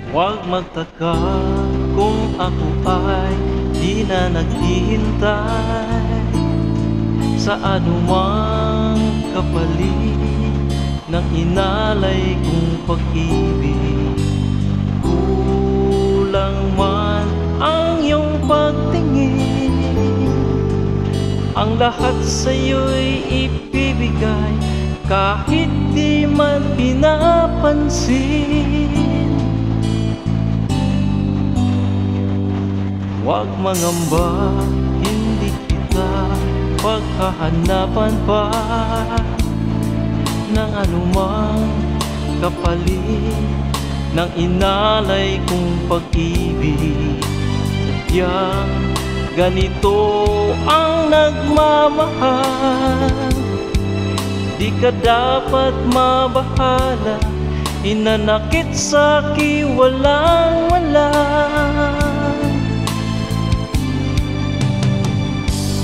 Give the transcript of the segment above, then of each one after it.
Huwag magtaka kung ako ay di na naghihintay sa anumang kapalit ng inalay kong pag-ibig. Kulang man ang iyong pagtingin, ang lahat sa'yo'y ibibigay kahit di man pinapansin. Huwag mangamba, hindi kita paghahanapan pa ng anumang kapalit ng inalay kong pag-ibig. Sadyang ganito ang nagmamahal, di ka dapat mabahala, hinanakit sa'ki walang-wala.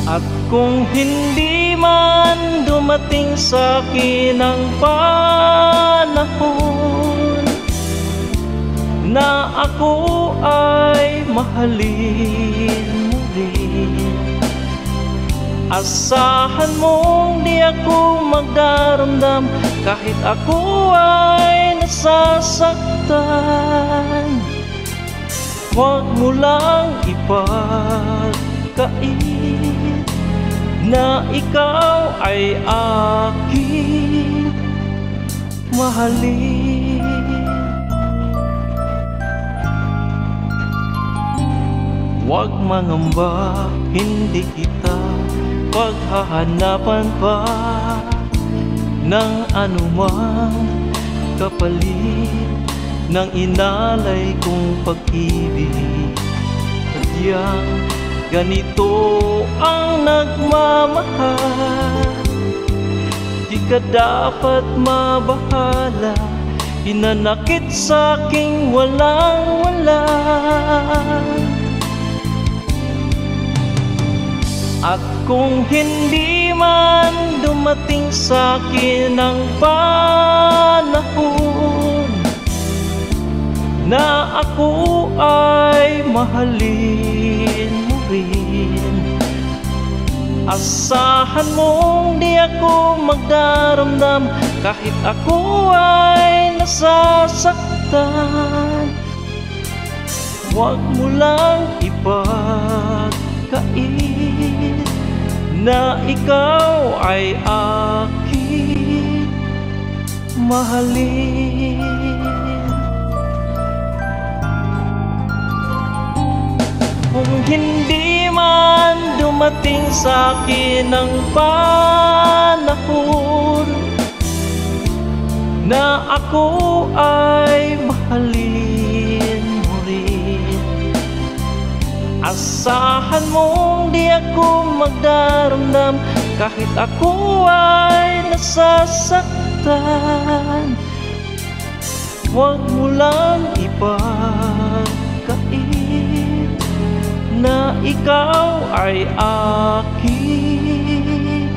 At kung hindi man dumating sa'kin ang panahon na ako ay mahalin mo rin, asahan mong di ako magdaramdam kahit ako ay nasasaktan. Huwag mo lang ipagkait na ikaw ay aking mahalin. Huwag mangamba, hindi kita paghahanapan pa ng anumang kapalit ng inalay kong pag-ibig. Sadyang ganito ang nagmamahal, di ka dapat mabahala, hinanakit sa'king walang-wala. At kung hindi man dumating sa'kin ang panahon na ako ay mahalin mo rin, asahan mong di ako magdaramdam kahit ako ay nasasaktan. Huwag mo lang ipagkait na ikaw ay aking mahalin. Kung hindi man dumating sa'kin ang panahon na ako ay mahalin mo rin, asahan mong di ako magdaramdam kahit ako ay nasasaktan. Huwag mo lang ipagkait na ikaw ay aking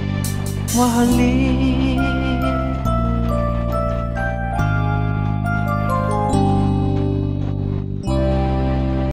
mahalin.